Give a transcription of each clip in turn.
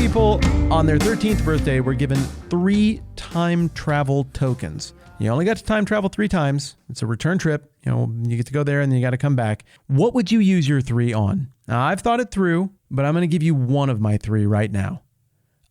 people on their 13th birthday were given 3 time travel tokens. You only got to time travel 3 times. It's a return trip. You get to go there and then you got to come back. What would you use your 3 on? Now, I've thought it through, but I'm going to give you one of my 3 right now.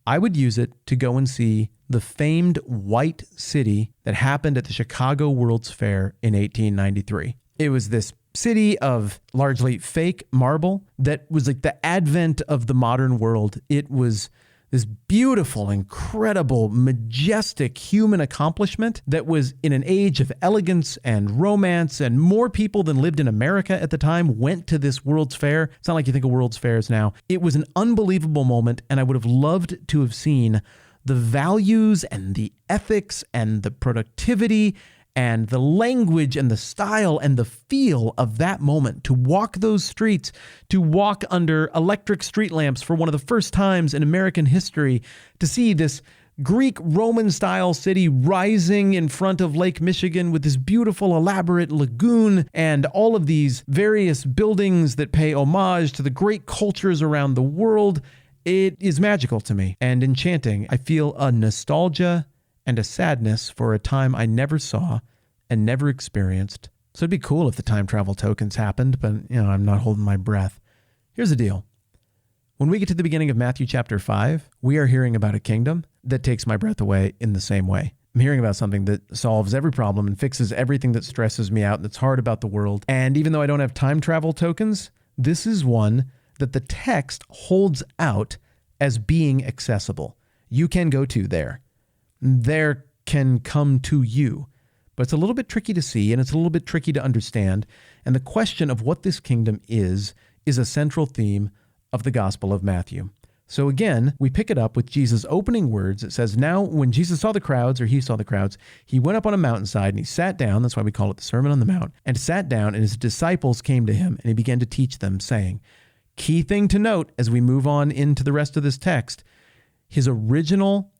I would use it to go and see the famed White City that happened at the Chicago World's Fair in 1893. It was this city of largely fake marble that was like the advent of the modern world. It was this beautiful, incredible, majestic human accomplishment that was in an age of elegance and romance, and more people than lived in America at the time went to this World's Fair. It's not like you think of World's Fairs now. It was an unbelievable moment, and I would have loved to have seen the values and the ethics and the productivity and the language and the style and the feel of that moment, to walk those streets, to walk under electric street lamps for one of the first times in American history, to see this Greek Roman style city rising in front of Lake Michigan with this beautiful elaborate lagoon and all of these various buildings that pay homage to the great cultures around the world. It is magical to me and enchanting. I feel a nostalgia and a sadness for a time I never saw and never experienced. So it'd be cool if the time travel tokens happened, but I'm not holding my breath. Here's the deal. When we get to the beginning of Matthew chapter 5, we are hearing about a kingdom that takes my breath away in the same way. I'm hearing about something that solves every problem and fixes everything that stresses me out and that's hard about the world. And even though I don't have time travel tokens, this is one that the text holds out as being accessible. You can go to there. There can come to you. But it's a little bit tricky to see, and it's a little bit tricky to understand. And the question of what this kingdom is a central theme of the Gospel of Matthew. So again, we pick it up with Jesus' opening words. It says, "Now when Jesus saw the crowds," or he saw the crowds, "he went up on a mountainside and he sat down." That's why we call it the Sermon on the Mount. "And sat down, and his disciples came to him, and he began to teach them, saying," key thing to note as we move on into the rest of this text, his original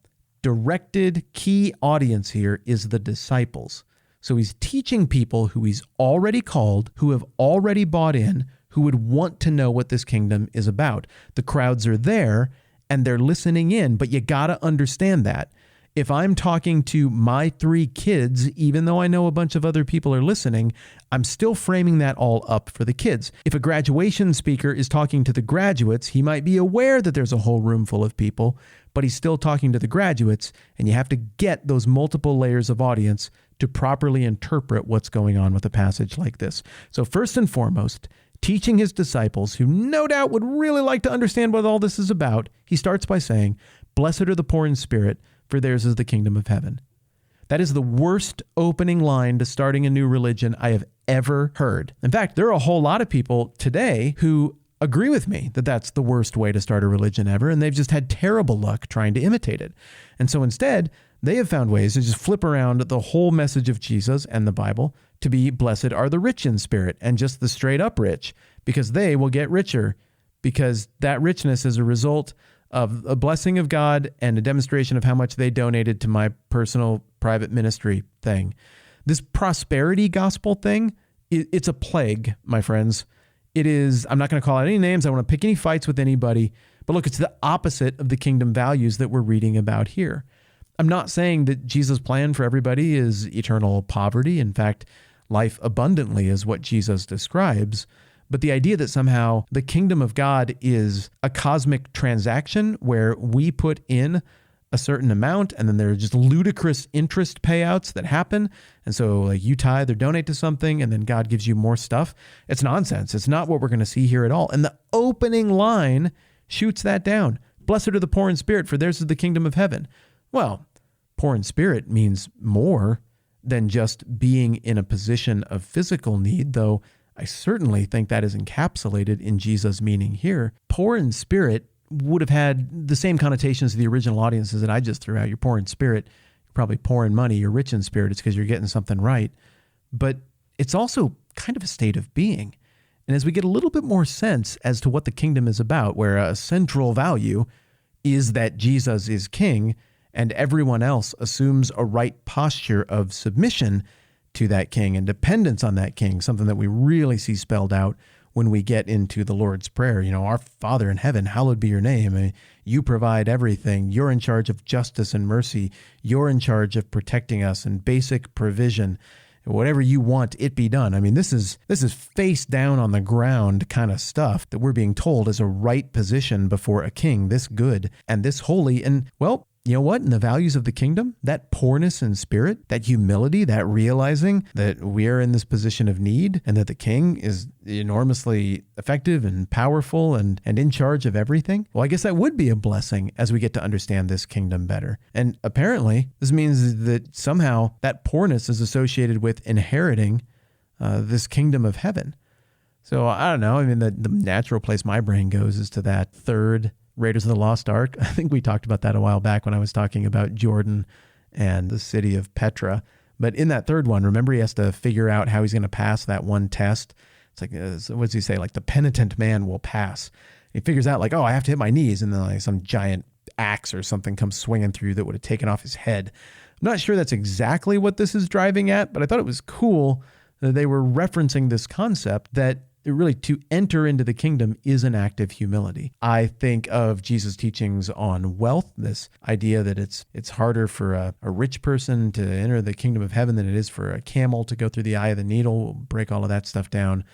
directed key audience here is the disciples. So he's teaching people who he's already called, who have already bought in, who would want to know what this kingdom is about. The crowds are there and they're listening in, but you got to understand that. If I'm talking to my 3 kids, even though I know a bunch of other people are listening, I'm still framing that all up for the kids. If a graduation speaker is talking to the graduates, he might be aware that there's a whole room full of people, but he's still talking to the graduates, and you have to get those multiple layers of audience to properly interpret what's going on with a passage like this. So first and foremost, teaching his disciples, who no doubt would really like to understand what all this is about, he starts by saying, "Blessed are the poor in spirit, for theirs is the kingdom of heaven." That is the worst opening line to starting a new religion I have ever heard. In fact, there are a whole lot of people today who agree with me that that's the worst way to start a religion ever, and they've just had terrible luck trying to imitate it. And so instead, they have found ways to just flip around the whole message of Jesus and the Bible to be blessed are the rich in spirit and just the straight up rich, because they will get richer, because that richness is a result of a blessing of God and a demonstration of how much they donated to my personal private ministry thing. This prosperity gospel thing, it's a plague, my friends. It is, I'm not going to call out any names. I don't want to pick any fights with anybody. But look, it's the opposite of the kingdom values that we're reading about here. I'm not saying that Jesus' plan for everybody is eternal poverty. In fact, life abundantly is what Jesus describes. But the idea that somehow the kingdom of God is a cosmic transaction where we put in a certain amount and then there are just ludicrous interest payouts that happen. And so like you tithe or donate to something and then God gives you more stuff. It's nonsense. It's not what we're going to see here at all. And the opening line shoots that down. "Blessed are the poor in spirit, for theirs is the kingdom of heaven." Well, poor in spirit means more than just being in a position of physical need, though I certainly think that is encapsulated in Jesus' meaning here. Poor in spirit would have had the same connotations to the original audiences that I just threw out. You're poor in spirit, you're probably poor in money. You're rich in spirit, it's because you're getting something right. But it's also kind of a state of being. And as we get a little bit more sense as to what the kingdom is about, where a central value is that Jesus is king and everyone else assumes a right posture of submission to that king and dependence on that king, something that we really see spelled out when we get into the Lord's Prayer. Our Father in heaven, hallowed be your name. I mean, you provide everything. You're in charge of justice and mercy. You're in charge of protecting us and basic provision. Whatever you want, it be done. I mean, this is face down on the ground kind of stuff that we're being told is a right position before a king this good and this holy. And well, you know what? In the values of the kingdom, that poorness in spirit, that humility, that realizing that we're in this position of need and that the king is enormously effective and powerful and in charge of everything. Well, I guess that would be a blessing as we get to understand this kingdom better. And apparently, this means that somehow that poorness is associated with inheriting this kingdom of heaven. So I don't know. I mean, the natural place my brain goes is to that third Raiders of the Lost Ark. I think we talked about that a while back when I was talking about Jordan and the city of Petra. But in that third one, remember he has to figure out how he's going to pass that one test. It's like, what does he say? Like the penitent man will pass. He figures out like, oh, I have to hit my knees. And then like some giant axe or something comes swinging through that would have taken off his head. I'm not sure that's exactly what this is driving at, but I thought it was cool that they were referencing this concept that really to enter into the kingdom is an act of humility. I think of Jesus' teachings on wealth, this idea that it's harder for a rich person to enter the kingdom of heaven than it is for a camel to go through the eye of the needle. We'll break all of that stuff down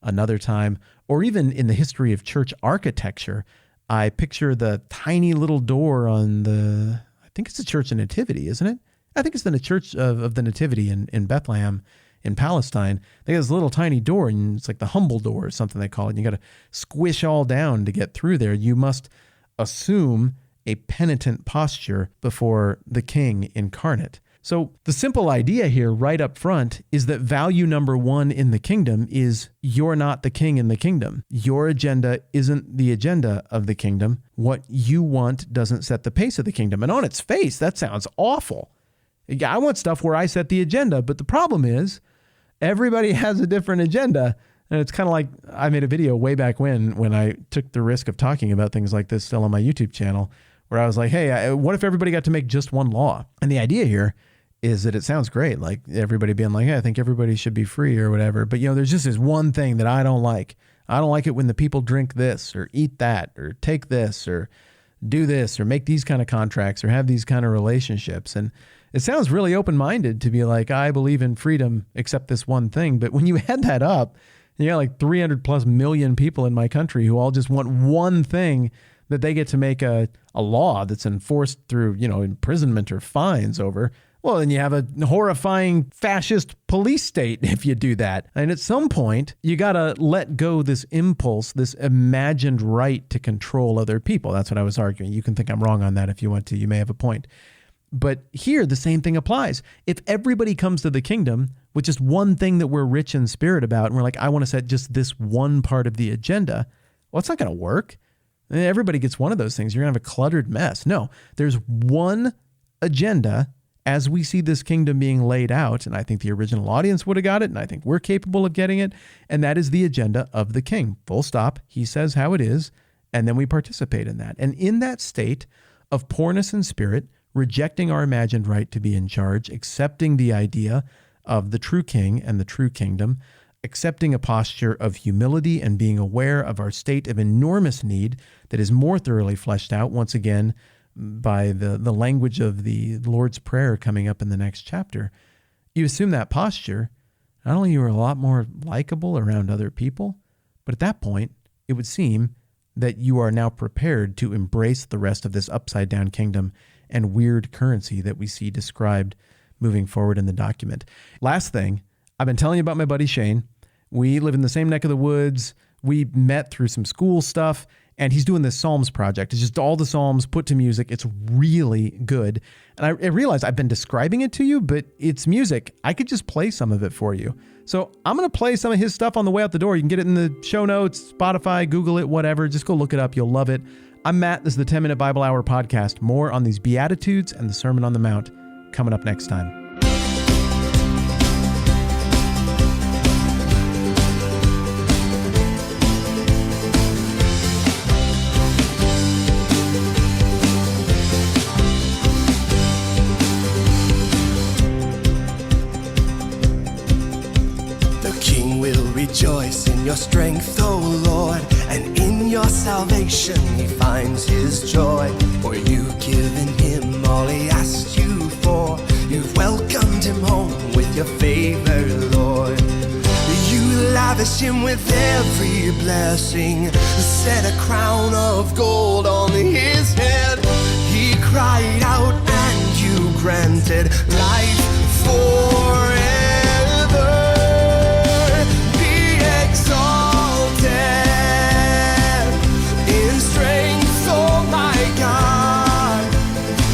another time. Or even in the history of church architecture, I picture the tiny little door on I think it's the Church of Nativity, isn't it? I think it's the Church of the Nativity in Bethlehem, in Palestine. They have this little tiny door, and it's like the humble door or something they call it. And you got to squish all down to get through there. You must assume a penitent posture before the king incarnate. So the simple idea here right up front is that value number one in the kingdom is you're not the king in the kingdom. Your agenda isn't the agenda of the kingdom. What you want doesn't set the pace of the kingdom. And on its face, that sounds awful. I want stuff where I set the agenda, but the problem is everybody has a different agenda. And it's kind of like I made a video way back when I took the risk of talking about things like this still on my YouTube channel, where I was like, hey, what if everybody got to make just one law? And the idea here is that it sounds great, like everybody being like, hey, I think everybody should be free or whatever. But, there's just this one thing that I don't like. I don't like it when the people drink this or eat that or take this or do this or make these kind of contracts or have these kind of relationships. And it sounds really open-minded to be like, I believe in freedom except this one thing. But when you add that up, you got like 300 plus million people in my country who all just want one thing, that they get to make a law that's enforced through, imprisonment or fines over. Well, then you have a horrifying fascist police state if you do that. And at some point, you got to let go this impulse, this imagined right to control other people. That's what I was arguing. You can think I'm wrong on that if you want to. You may have a point. But here, the same thing applies. If everybody comes to the kingdom with just one thing that we're rich in spirit about, and we're like, I want to set just this one part of the agenda, well, it's not going to work. Everybody gets one of those things. You're going to have a cluttered mess. No, there's one agenda as we see this kingdom being laid out, and I think the original audience would have got it, and I think we're capable of getting it, and that is the agenda of the king. Full stop. He says how it is, and then we participate in that. And in that state of poorness in spirit, rejecting our imagined right to be in charge, accepting the idea of the true king and the true kingdom, accepting a posture of humility and being aware of our state of enormous need that is more thoroughly fleshed out, once again, by the language of the Lord's Prayer coming up in the next chapter. You assume that posture, not only you are a lot more likable around other people, but at that point, it would seem that you are now prepared to embrace the rest of this upside-down kingdom and weird currency that we see described moving forward in the document. Last thing, I've been telling you about my buddy Shane. We live in the same neck of the woods. We met through some school stuff, and he's doing this Psalms project. It's just all the Psalms put to music. It's really good. And I realized I've been describing it to you, but it's music. I could just play some of it for you. So I'm going to play some of his stuff on the way out the door. You can get it in the show notes, Spotify, Google it, whatever. Just go look it up. You'll love it. I'm Matt. This is the 10-Minute Bible Hour podcast. More on these Beatitudes and the Sermon on the Mount coming up next time. The King will rejoice in in your strength, O Lord, and in your salvation he finds his joy. For you've given him all he asked you for. You've welcomed him home with your favor, Lord. You lavish him with every blessing, set a crown of gold on his head. He cried out and you granted life forever. Be exalted in strength, oh my God.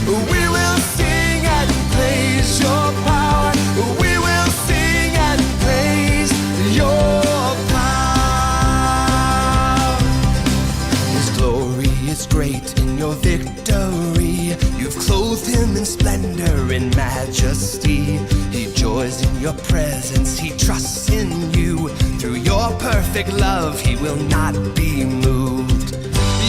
We will sing and praise your power. We will sing and praise your power. His glory is great in your victory. You've clothed him in splendor, in majesty. He joys in your presence, he trusts in you. Through your perfect love, he will not be moved.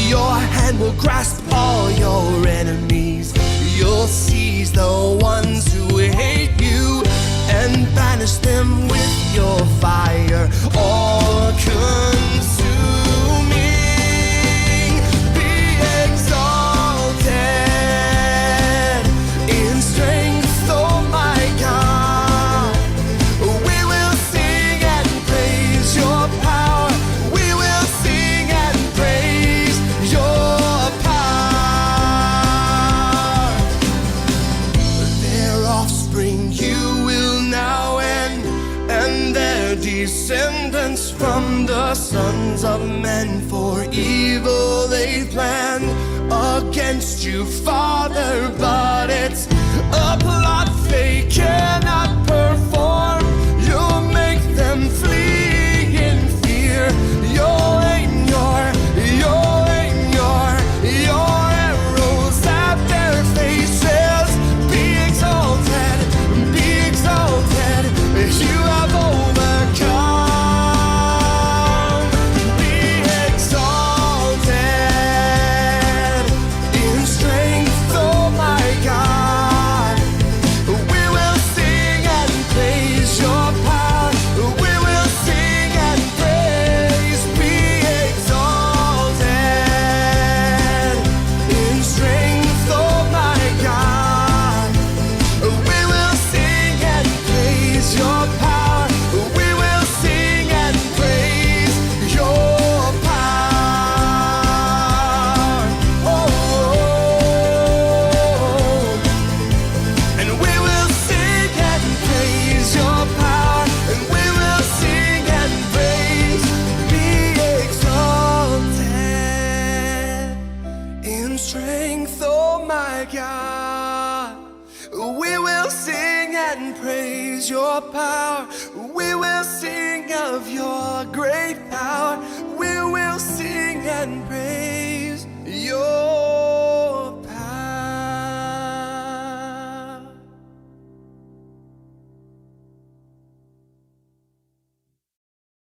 Your hand will grasp all your enemies. You'll seize the ones who hate you and banish them with your fire, all consuming. Be exalted in strength, oh my God. We will sing and praise your power. We will sing and praise your power. Their offspring you will now end, and their descendants from the sons of men. For evil they planned against you, Father, but it's a plot they cannot perform. You'll make them flee in fear. You'll aim your arrows at their faces. Be exalted, be exalted. You have overcome. Be exalted in strength, oh my God. We will sing and praise your power. We will sing and praise. Be exalted in strength, oh my God. We will sing and praise your power. We will sing and praise your power. Oh, and we will sing and praise your power. And we will sing and praise. Be exalted in strength, oh my God. We will sing and praise your power. We will sing of your great power. We will sing and praise your